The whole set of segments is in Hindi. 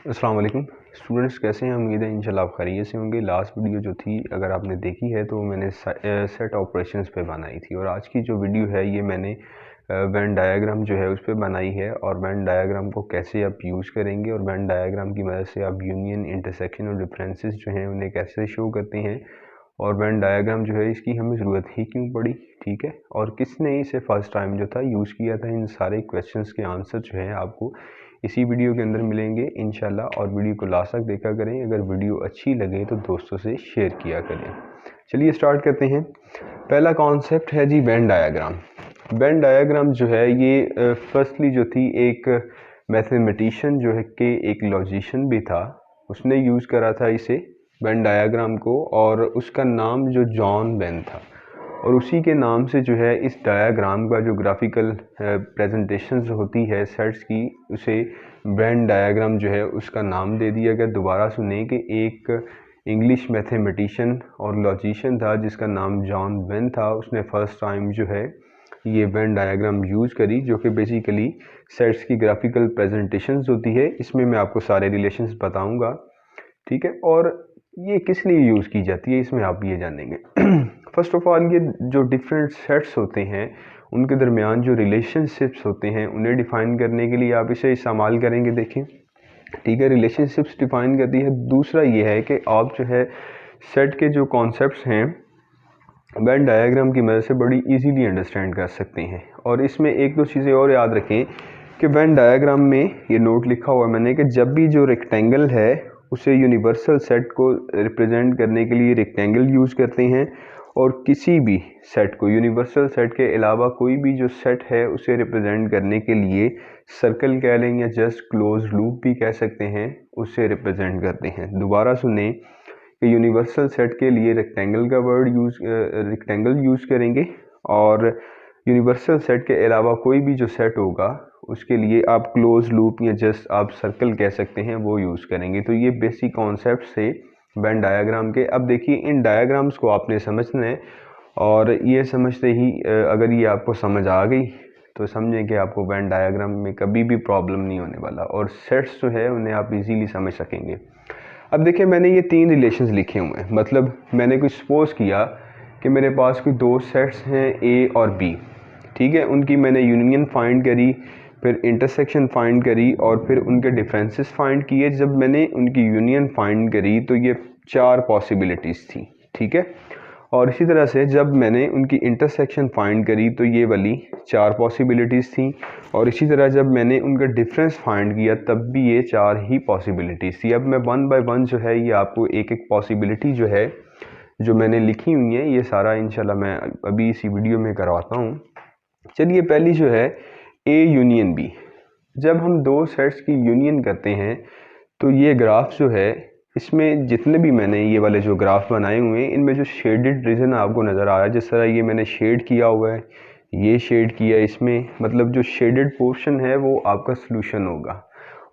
अस्सलाम वालेकुम स्टूडेंट्स, कैसे हैं? उम्मीद है इंशाल्लाह आप खैरियत से होंगे। लास्ट वीडियो जो थी, अगर आपने देखी है तो मैंने सेट ऑपरेशंस पे बनाई थी, और आज की जो वीडियो है ये मैंने वेन डायग्राम जो है उस पर बनाई है। और वेन डायग्राम को कैसे आप यूज़ करेंगे और वेन डायग्राम की मदद से आप यूनियन, इंटरसेक्शन और डिफरेंसेस जो हैं उन्हें कैसे शो करते हैं, और वेन डायग्राम जो है इसकी हमें ज़रूरत ही क्यों पड़ी, ठीक है, और किसने इसे फर्स्ट टाइम जो था यूज़ किया था। इन सारे क्वेश्चंस के आंसर जो हैं आपको इसी वीडियो के अंदर मिलेंगे इंशाल्लाह। और वीडियो को लास्ट तक देखा करें। अगर वीडियो अच्छी लगे तो दोस्तों से शेयर किया करें। चलिए स्टार्ट करते हैं। पहला कॉन्सेप्ट है जी वेन डायग्राम। वेन डायग्राम जो है ये फर्स्टली जो थी एक मैथमेटिशियन जो है कि एक लॉजिशियन भी था, उसने यूज़ करा था इसे वेन डायग्राम को, और उसका नाम जो जॉन वेन था। और उसी के नाम से जो है इस डायग्राम का जो ग्राफिकल प्रेजेंटेशन होती है सेट्स की, उसे वेन डायग्राम जो है उसका नाम दे दिया गया। दोबारा सुने कि एक इंग्लिश मैथमेटिशियन और लॉजिशियन था जिसका नाम जॉन वेन था, उसने फर्स्ट टाइम जो है ये वेन डायग्राम यूज़ करी, जो कि बेसिकली सेट्स की ग्राफिकल प्रेजेंटेशंस होती है। इसमें मैं आपको सारे रिलेशंस बताऊंगा, ठीक है। और ये किस लिए यूज़ की जाती है इसमें आप ये जानेंगे। फर्स्ट ऑफ ऑल, ये जो डिफरेंट सेट्स होते हैं उनके दरमियान जो रिलेशनशिप्स होते हैं उन्हें डिफ़ाइन करने के लिए आप इसे इस्तेमाल करेंगे। देखें, ठीक है, रिलेशनशिप्स डिफ़ाइन करती है। दूसरा ये है कि आप जो है सेट के जो कॉन्सेप्ट्स हैं वेन डायग्राम की मदद से बड़ी इजीली अंडरस्टैंड कर सकते हैं। और इसमें एक दो चीज़ें और याद रखें कि वेन डायग्राम में ये नोट लिखा हुआ है मैंने कि जब भी जो रेक्टेंगल है उसे यूनिवर्सल सेट को रिप्रेजेंट करने के लिए रेक्टेंगल यूज़ करते हैं, और किसी भी सेट को यूनिवर्सल सेट के अलावा कोई भी जो सेट है उसे रिप्रेजेंट करने के लिए सर्कल कह लें या जस्ट क्लोज लूप भी कह सकते हैं, उससे रिप्रेजेंट करते हैं। दोबारा सुने कि यूनिवर्सल सेट के लिए रेक्टेंगल का वर्ड रेक्टेंगल यूज़ करेंगे, और यूनिवर्सल सेट के अलावा कोई भी जो सेट होगा उसके लिए आप क्लोज लूप या जस्ट आप सर्कल कह सकते हैं, वो यूज़ करेंगे। तो ये बेसिक कॉन्सेप्ट से वेन डायग्राम के। अब देखिए, इन डायग्राम्स को आपने समझना है, और ये समझते ही अगर ये आपको समझ आ गई तो समझें कि आपको वेन डायग्राम में कभी भी प्रॉब्लम नहीं होने वाला, और सेट्स जो है उन्हें आप इजीली समझ सकेंगे। अब देखिए, मैंने ये तीन रिलेशंस लिखे हुए हैं, मतलब मैंने कुछ सपोज किया कि मेरे पास कोई दो सेट्स हैं ए और बी, ठीक है, उनकी मैंने यूनियन फाइंड करी, फिर इंटरसेक्शन फाइंड करी, और फिर उनके डिफरेंसेस फाइंड किए। जब मैंने उनकी यूनियन फाइंड करी तो ये चार पॉसिबिलिटीज़ थी, ठीक है। और इसी तरह से जब मैंने उनकी इंटरसेक्शन फाइंड करी तो ये वाली चार पॉसिबिलिटीज़ थी, और इसी तरह जब मैंने उनका डिफरेंस फाइंड किया तब भी ये चार ही पॉसिबिलिटीज़ थी। अब मैं वन बाय वन जो है ये आपको एक एक पॉसिबिलिटी जो है जो मैंने लिखी हुई है ये सारा इंशाल्लाह मैं अभी इसी वीडियो में करवाता हूँ। चलिए, पहली जो है ए यूनियन बी। जब हम दो सेट्स की यूनियन करते हैं तो ये ग्राफ जो है, इसमें जितने भी मैंने ये वाले जो ग्राफ बनाए हुए हैं इनमें जो शेडेड रीजन आपको नज़र आ रहा है, जिस तरह ये मैंने शेड किया हुआ है, ये शेड किया, इसमें मतलब जो शेडेड पोर्शन है वो आपका सॉल्यूशन होगा,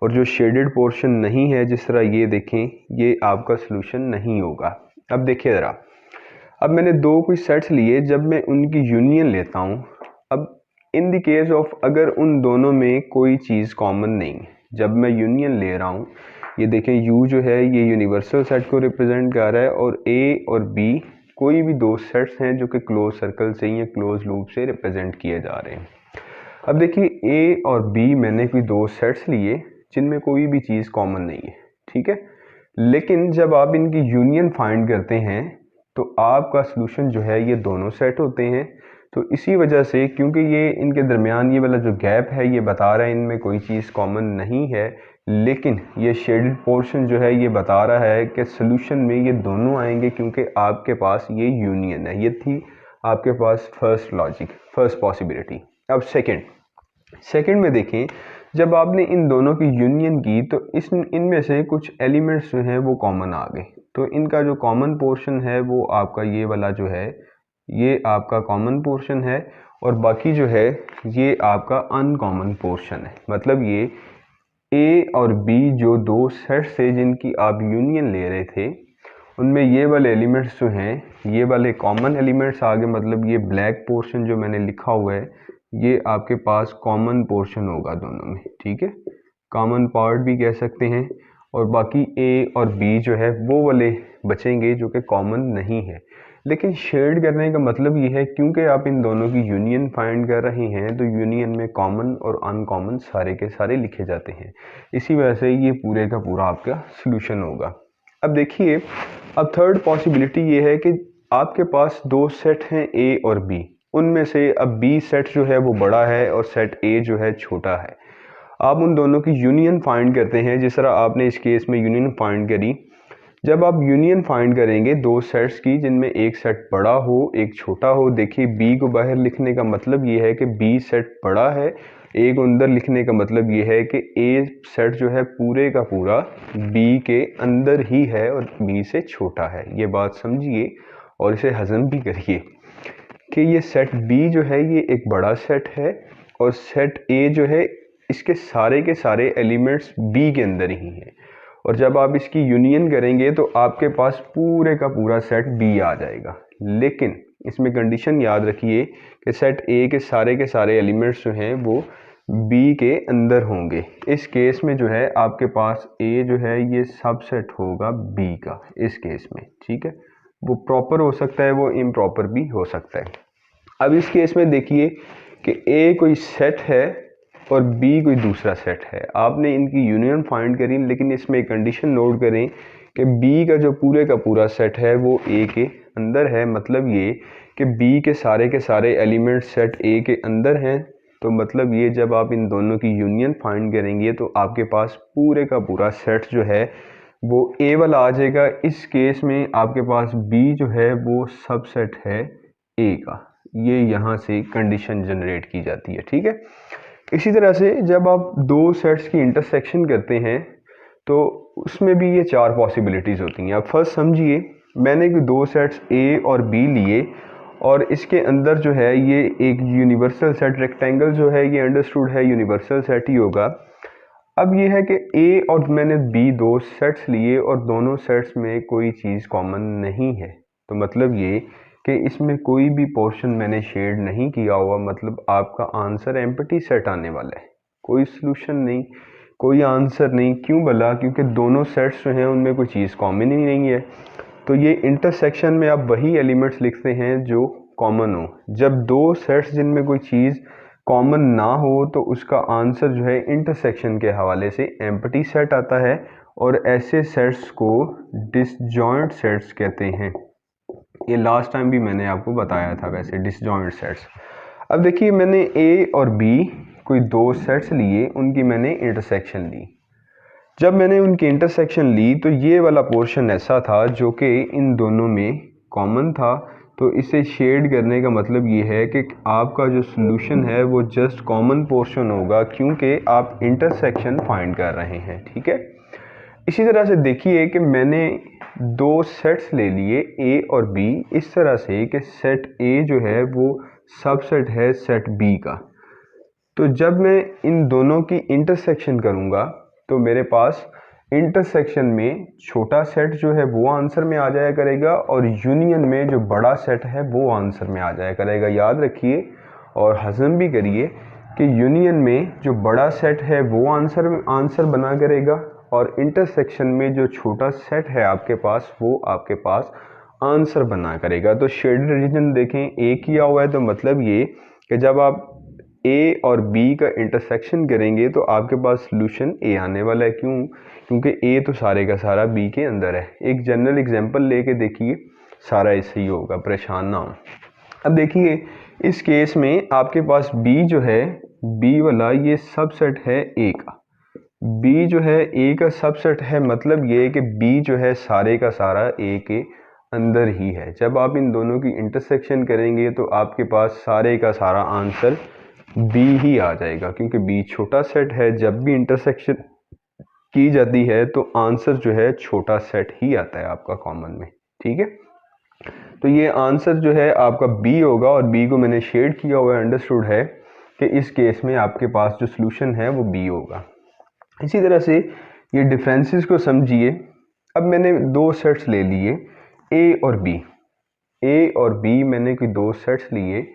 और जो शेडेड पोर्शन नहीं है जिस तरह ये देखें ये आपका सॉल्यूशन नहीं होगा। अब देखिए ज़रा, अब मैंने दो कोई सेट्स लिए, जब मैं उनकी यूनियन लेता हूँ, अब इन द केस ऑफ अगर उन दोनों में कोई चीज़ कॉमन नहीं, जब मैं यूनियन ले रहा हूँ, ये देखें यू जो है ये यूनिवर्सल सेट को रिप्रेजेंट कर रहा है, और ए और बी कोई भी दो सेट्स हैं जो कि क्लोज सर्कल से या क्लोज लूप से रिप्रेजेंट किए जा रहे हैं। अब देखिए, ए और बी मैंने कोई दो सेट्स लिए जिनमें कोई भी चीज़ कॉमन नहीं है, ठीक है, लेकिन जब आप इनकी यूनियन फाइंड करते हैं तो आपका सलूशन जो है ये दोनों सेट होते हैं। तो इसी वजह से, क्योंकि ये इनके दरमियान ये वाला जो गैप है ये बता रहा है इनमें कोई चीज़ कॉमन नहीं है, लेकिन ये शेडेड पोर्शन जो है ये बता रहा है कि सलूशन में ये दोनों आएंगे, क्योंकि आपके पास ये यूनियन है। ये थी आपके पास फर्स्ट लॉजिक, फर्स्ट पॉसिबिलिटी। अब सेकंड में देखें, जब आपने इन दोनों की यूनियन की तो इनमें से कुछ एलिमेंट्स जो हैं वो कॉमन आ गए। तो इनका जो कॉमन पोर्शन है वो आपका ये वाला जो है ये आपका कॉमन पोर्शन है, और बाकी जो है ये आपका अनकॉमन पोर्शन है। मतलब ये ए और बी जो दो सेट्स थे जिनकी आप यूनियन ले रहे थे, उनमें ये वाले एलिमेंट्स जो हैं ये वाले कॉमन एलिमेंट्स आ गए। मतलब ये ब्लैक पोर्शन जो मैंने लिखा हुआ है ये आपके पास कॉमन पोर्शन होगा दोनों में, ठीक है, कॉमन पार्ट भी कह सकते हैं। और बाकी ए और बी जो है वो वाले बचेंगे जो कि कॉमन नहीं है। लेकिन शेड करने का मतलब ये है क्योंकि आप इन दोनों की यूनियन फाइंड कर रहे हैं तो यूनियन में कॉमन और अनकॉमन सारे के सारे लिखे जाते हैं। इसी वजह से ये पूरे का पूरा आपका सॉल्यूशन होगा। अब देखिए, अब थर्ड पॉसिबिलिटी ये है कि आपके पास दो सेट हैं ए और बी, उनमें से अब बी सेट जो है वो बड़ा है और सेट ए जो है छोटा है। आप उन दोनों की यूनियन फाइंड करते हैं, जिस तरह आपने इस केस में यूनियन फाइंड करी। जब आप यूनियन फाइंड करेंगे दो सेट्स की जिनमें एक सेट बड़ा हो एक छोटा हो, देखिए बी को बाहर लिखने का मतलब ये है कि बी सेट बड़ा है, ए को अंदर लिखने का मतलब ये है कि ए सेट जो है पूरे का पूरा बी के अंदर ही है और बी से छोटा है। ये बात समझिए और इसे हजम भी करिए कि ये सेट बी जो है ये एक बड़ा सेट है और सेट ए जो है इसके सारे एलिमेंट्स बी के अंदर ही हैं। और जब आप इसकी यूनियन करेंगे तो आपके पास पूरे का पूरा सेट बी आ जाएगा। लेकिन इसमें कंडीशन याद रखिए कि सेट ए के सारे एलिमेंट्स जो हैं वो बी के अंदर होंगे। इस केस में जो है आपके पास ए जो है ये सबसेट होगा बी का इस केस में, ठीक है। वो प्रॉपर हो सकता है, वो इम्प्रॉपर भी हो सकता है। अब इस केस में देखिए कि ए कोई सेट है और बी कोई दूसरा सेट है। आपने इनकी यूनियन फाइंड करी, लेकिन इसमें एक कंडीशन नोट करें कि बी का जो पूरे का पूरा सेट है वो ए के अंदर है। मतलब ये कि बी के सारे एलिमेंट्स सेट ए के अंदर हैं। तो मतलब ये जब आप इन दोनों की यूनियन फाइंड करेंगे तो आपके पास पूरे का पूरा सेट जो है वो ए वाला आ जाएगा। इस केस में आपके पास बी जो है वो सबसेट है ए का। ये यहाँ से कंडीशन जनरेट की जाती है, ठीक है। इसी तरह से जब आप दो सेट्स की इंटरसेक्शन करते हैं तो उसमें भी ये चार पॉसिबिलिटीज़ होती हैं। अब फर्स्ट समझिए, मैंने दो सेट्स ए और बी लिए और इसके अंदर जो है ये एक यूनिवर्सल सेट, रेक्टेंगल जो है ये अंडरस्टूड है यूनिवर्सल सेट ही होगा। अब ये है कि ए और मैंने बी दो सेट्स लिए और दोनों सेट्स में कोई चीज़ कॉमन नहीं है। तो मतलब ये कि इसमें कोई भी पोर्शन मैंने शेड नहीं किया हुआ, मतलब आपका आंसर एम्प्टी सेट आने वाला है। कोई सॉल्यूशन नहीं, कोई आंसर नहीं। क्यों भला? क्योंकि दोनों सेट्स जो हैं उनमें कोई चीज़ कॉमन ही नहीं है। तो ये इंटरसेक्शन में आप वही एलिमेंट्स लिखते हैं जो कॉमन हो। जब दो सेट्स जिनमें कोई चीज़ कॉमन ना हो तो उसका आंसर जो है इंटरसेक्शन के हवाले से एम्प्टी सेट आता है और ऐसे सेट्स को डिसजॉइंट सेट्स कहते हैं। ये लास्ट टाइम भी मैंने आपको बताया था वैसे डिसजॉइंट सेट्स। अब देखिए, मैंने ए और बी कोई दो सेट्स लिए, उनकी मैंने इंटरसेक्शन ली। जब मैंने उनकी इंटरसेक्शन ली तो ये वाला पोर्शन ऐसा था जो कि इन दोनों में कॉमन था। तो इसे शेड करने का मतलब ये है कि आपका जो सॉल्यूशन है वो जस्ट कॉमन पोर्शन होगा, क्योंकि आप इंटरसेक्शन फाइंड कर रहे हैं, ठीक है। इसी तरह से देखिए कि मैंने दो सेट्स ले लिए ए और बी इस तरह से कि सेट ए जो है वो सबसेट है सेट बी का। तो जब मैं इन दोनों की इंटरसेक्शन करूंगा तो मेरे पास इंटरसेक्शन में छोटा सेट जो है वो आंसर में आ जाया करेगा और यूनियन में जो बड़ा सेट है वो आंसर में आ जाया करेगा। याद रखिए और हजम भी करिए कि यूनियन में जो बड़ा सेट है वो आंसर बना करेगा और इंटरसेक्शन में जो छोटा सेट है आपके पास वो आपके पास आंसर बना करेगा। तो शेडेड रीजन देखें ए किया हुआ है, तो मतलब ये कि जब आप ए और बी का इंटरसेक्शन करेंगे तो आपके पास सॉल्यूशन ए आने वाला है। क्यों? क्योंकि ए तो सारे का सारा बी के अंदर है। एक जनरल एग्जांपल लेके देखिए, सारा ऐसे ही होगा, परेशान ना हो। अब देखिए, इस केस में आपके पास बी जो है, बी वाला ये सबसेट है ए का। बी जो है ए का सबसेट है, मतलब ये कि बी जो है सारे का सारा ए के अंदर ही है। जब आप इन दोनों की इंटरसेक्शन करेंगे तो आपके पास सारे का सारा आंसर बी ही आ जाएगा, क्योंकि बी छोटा सेट है। जब भी इंटरसेक्शन की जाती है तो आंसर जो है छोटा सेट ही आता है आपका कॉमन में, ठीक है। तो ये आंसर जो है आपका बी होगा और बी को मैंने शेड किया हुआ है, अंडरस्टूड है कि इस केस में आपके पास जो सॉल्यूशन है वो बी होगा। इसी तरह से ये डिफरेंसेस को समझिए। अब मैंने दो सेट्स ले लिए ए और बी। ए और बी मैंने कोई दो सेट्स लिए,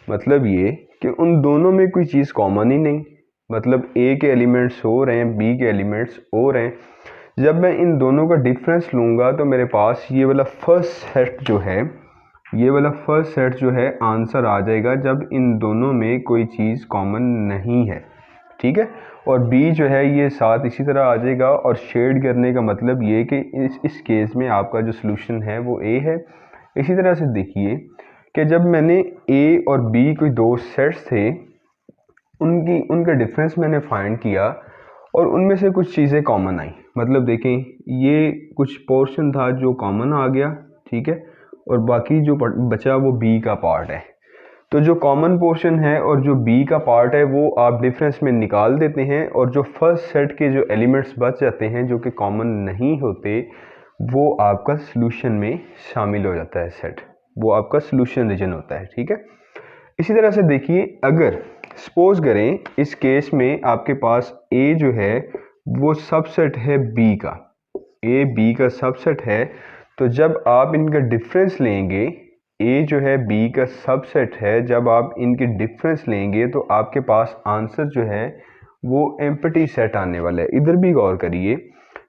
मतलब ये कि उन दोनों में कोई चीज़ कॉमन ही नहीं। मतलब ए के एलिमेंट्स हो रहे हैं, बी के एलिमेंट्स हो रहे हैं। जब मैं इन दोनों का डिफरेंस लूँगा तो मेरे पास ये वाला फर्स्ट सेट जो है, ये वाला फर्स्ट सेट जो है आंसर आ जाएगा जब इन दोनों में कोई चीज़ कॉमन नहीं है, ठीक है। और बी जो है ये साथ इसी तरह आ जाएगा। और शेड करने का मतलब ये कि इस केस में आपका जो सोल्यूशन है वो ए है। इसी तरह से देखिए कि जब मैंने ए और बी कोई दो सेट्स थे, उनका डिफरेंस मैंने फाइंड किया और उनमें से कुछ चीज़ें कॉमन आई। मतलब देखें, ये कुछ पोर्शन था जो कॉमन आ गया, ठीक है, और बाकी जो बचा वो बी का पार्ट है। तो जो कॉमन पोर्शन है और जो बी का पार्ट है वो आप डिफरेंस में निकाल देते हैं, और जो फर्स्ट सेट के जो एलिमेंट्स बच जाते हैं जो कि कॉमन नहीं होते, वो आपका सॉल्यूशन में शामिल हो जाता है सेट, वो आपका सॉल्यूशन रीजन होता है, ठीक है। इसी तरह से देखिए, अगर सपोज करें इस केस में आपके पास ए जो है वो सबसेट है बी का, ए बी का सबसेट है, तो जब आप इनका डिफरेंस लेंगे, ए जो है बी का सबसेट है, जब आप इनके डिफरेंस लेंगे तो आपके पास आंसर जो है वो एम्प्टी सेट आने वाला है। इधर भी गौर करिए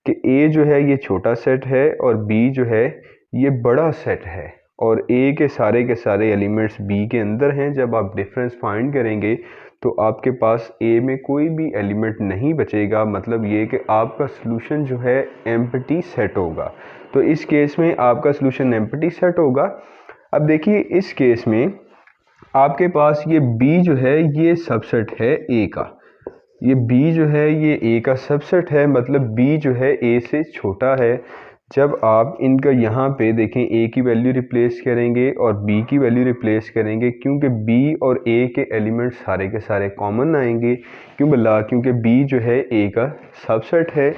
कि ए जो है ये छोटा सेट है और बी जो है ये बड़ा सेट है, और ए के सारे एलिमेंट्स बी के अंदर हैं। जब आप डिफरेंस फाइंड करेंगे तो आपके पास ए में कोई भी एलिमेंट नहीं बचेगा, मतलब ये कि आपका सॉल्यूशन जो है एम्प्टी सेट होगा। तो इस केस में आपका सॉल्यूशन एम्प्टी सेट होगा। अब देखिए इस केस में आपके पास ये बी जो है ये सबसेट है ए का, ये बी जो है ये ए का सबसेट है, मतलब बी जो है ए से छोटा है। जब आप इनका यहाँ पे देखें ए की वैल्यू रिप्लेस करेंगे और बी की वैल्यू रिप्लेस करेंगे, क्योंकि बी और ए के एलिमेंट सारे के सारे कॉमन आएंगे। क्यों बोला? क्योंकि बी जो है ए का सबसेट है।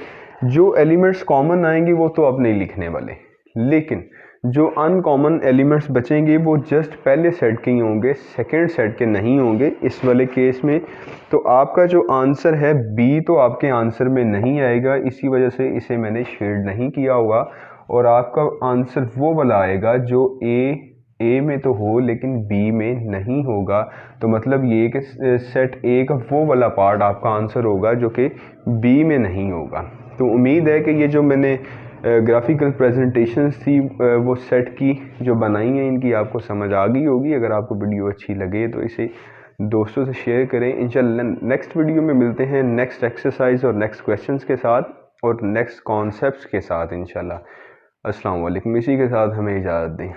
जो एलिमेंट्स कॉमन आएंगे वो तो आप नहीं लिखने वाले, लेकिन जो अनकॉमन एलिमेंट्स बचेंगे वो जस्ट पहले सेट के ही होंगे, सेकेंड सेट के नहीं होंगे इस वाले केस में। तो आपका जो आंसर है बी तो आपके आंसर में नहीं आएगा, इसी वजह से इसे मैंने शेड नहीं किया हुआ, और आपका आंसर वो वाला आएगा जो ए में तो हो लेकिन बी में नहीं होगा। तो मतलब ये कि सेट ए का वो वाला पार्ट आपका आंसर होगा जो कि बी में नहीं होगा। तो उम्मीद है कि ये जो मैंने ग्राफिकल प्रेजेंटेशंस थी वो सेट की जो बनाई हैं इनकी आपको समझ आ गई होगी। अगर आपको वीडियो अच्छी लगे तो इसे दोस्तों से शेयर करें। इंशाल्लाह नेक्स्ट वीडियो में मिलते हैं नेक्स्ट एक्सरसाइज और नेक्स्ट क्वेश्चंस के साथ और नेक्स्ट कॉन्सेप्ट्स के साथ इंशाल्लाह। अस्सलाम वालेकुम। इसी के साथ हमें इजाज़त दें।